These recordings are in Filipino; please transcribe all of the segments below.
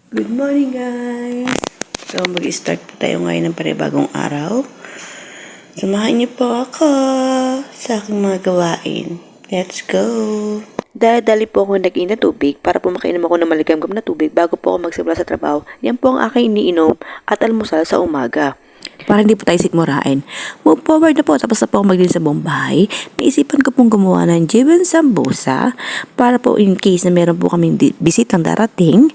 Good morning guys! So mag-start po tayo ngayon ng panibagong araw. Samahan niyo po ako sa aking mga gawain. Let's go! Dali po ako nag-inom na tubig para po makainom ako ng maligamgam na tubig bago po ako magsimula sa trabaho. Yan po ang aking iniinom at almusal sa umaga. Para hindi po tayo sikmurain. Move forward na po, tapos na po ako maglinis sa buong bahay. Naisipan ko pong gumawa ng Jiben Sambusa para po in case na meron po kaming bisitang darating.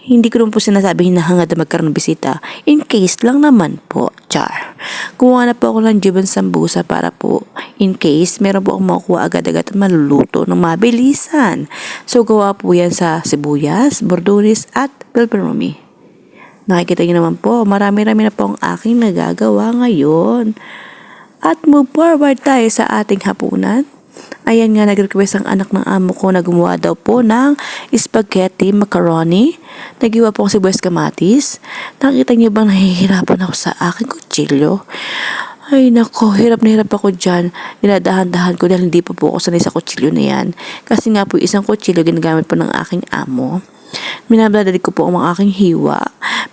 Hindi ko rin po sinasabing na hangad na magkaroon ng bisita. In case lang naman po, char. Kumuha na po ako ng Jiben Sambusa para po in case meron po akong makukuha agad-agad at maluluto ng mabilisan. So gawa po yan sa sibuyas, bordones at pepperoni. Nakikita niyo naman po, marami-rami na po ang aking nagagawa ngayon. At move forward tayo sa ating hapunan. Ayan nga, nag-request ang anak ng amo ko na gumawa daw po ng spaghetti macaroni. Nagiwa po ako si sibuyas kamatis. Nakita niyo bang nahihirapan ako sa aking kutsilyo? Ay nako, hirap na hirap ako dyan. Dinadahan-dahan ko dahil hindi pa po ako sanay sa kutsilyo na yan. Kasi nga po isang kutsilyo ginagamit po ng aking amo. Minabadali ko po ang mga aking hiwa.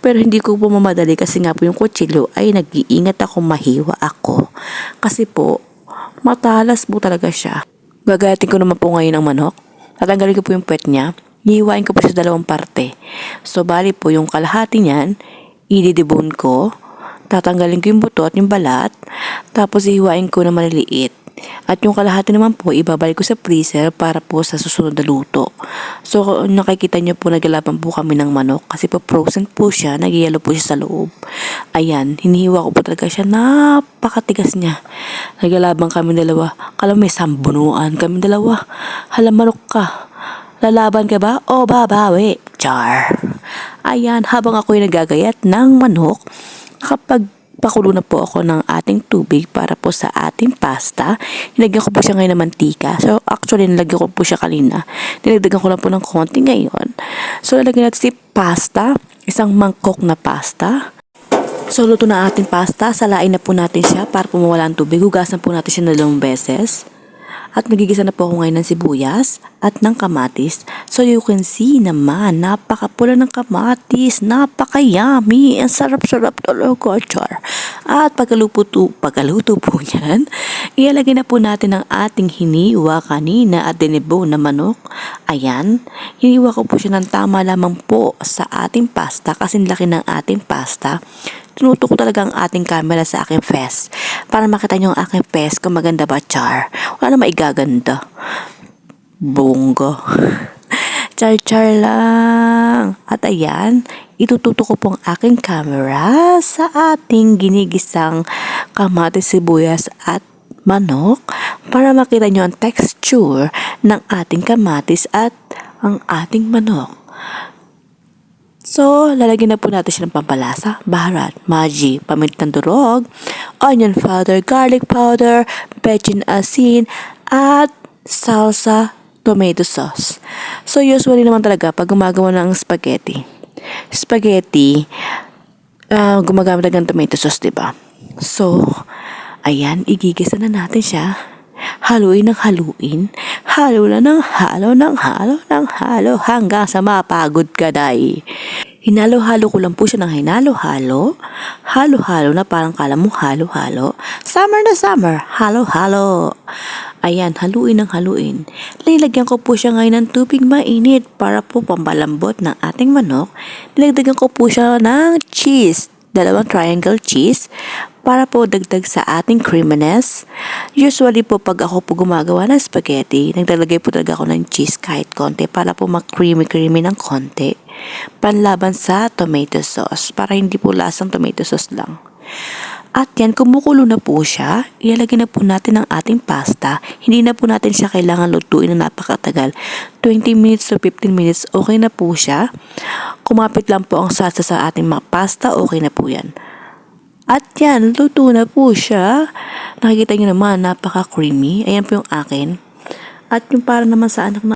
Pero hindi ko po mamadali kasi nga po yung kutsilyo ay nag-iingat ako mahiwa ako. Kasi po, matalas po talaga siya. Gagayatin ko naman po ngayon ang manok. Tatanggalin ko po yung puwet niya. Hihiwain ko po siya sa dalawang parte. So, bali po yung kalahati niyan, ididibon ko. Tatanggalin ko yung buto at yung balat. Tapos, hihiwain ko na maliliit. At yung kalahati naman po, ibabalik ko sa freezer para po sa susunod na luto. So, nakikita nyo po, naglalaban po kami ng manok. Kasi po, frozen po siya, nagyayalo po siya sa loob. Ayan, hinihiwa ko po talaga siya. Napakatigas niya. Naglalaban kami dalawa. Kala may sambunuan kami dalawa. Hala, manok ka. Lalaban ka ba? O babawi? Char. Ayan, habang ako'y nagagayat ng manok, kapag pakulo na po ako ng ating tubig para po sa ating pasta. Nilagyan ko po siya ngayon ng mantika. So, actually, nilagyan ko po siya kanina. Nilagyan ko lang po ng konti ngayon. So, nilagyan natin si pasta. Isang mangkok na pasta. So, luto na ating pasta. Salain na po natin siya para po mawala ang tubig. Hugasan po natin siya na 2 beses. At nagigisa na po ako ngayon ng sibuyas at ng kamatis. So you can see naman, napakapula ng kamatis, napaka-yummy, ang sarap-sarap talaga, char. At pagkaluto po yan, ilalagay na po natin ang ating hiniwa kanina at dinibo na manok. Ayan, hiniwa ko po siya ng tama lamang po sa ating pasta kasi laki ng ating pasta. Tinuto ko talaga ang ating camera sa aking face para makita nyo ang aking face kung maganda ba, char. Wala na maigaganda. Bongga. Char-char lang. At ayan, itututo ko po ang aking camera sa ating ginigisang kamatis, sibuyas at manok para makita nyo ang texture ng ating kamatis at ang ating manok. So, lalagyan na po natin siya ng pampalasa, baharat, maji, pamintang durog, onion powder, garlic powder, bechin asin, at salsa tomato sauce. So, usually naman talaga pag gumagawa ng spaghetti, gumagamit ng tomato sauce, diba? So, ayan, igigisa na natin siya. Haluin ng haluin. Halo na ng halo ng halo ng halo hanggang sa mapagod ka, day. Hinalo-halo ko lang po siya ng hinalo-halo. Halo-halo na parang kala mo halo-halo. Summer na summer. Halo-halo. Ayan, haluin ng haluin. Nilagyan ko po siya ngayon ng tubig mainit para po pambalambot ng ating manok. Nilagyan ko po siya ng cheese. 2 triangle cheese para po dagdag sa ating creaminess. Usually po pag ako po gumagawa ng spaghetti, naglalagay po talaga ako ng cheese kahit konti para po mag-creamy ng konti. Panlaban sa tomato sauce para hindi po lasang tomato sauce lang. At yan, kumukulo na po siya, ilalagay na po natin ang ating pasta. Hindi na po natin siya kailangan lutuin na napakatagal. 20 minutes to 15 minutes, okay na po siya. Kumapit lang po ang salsa sa ating mga pasta, okay na po yan. At yan, luto na po siya. Nakikita niyo naman, napaka-creamy. Ayan po yung akin. At yung para naman sa anak na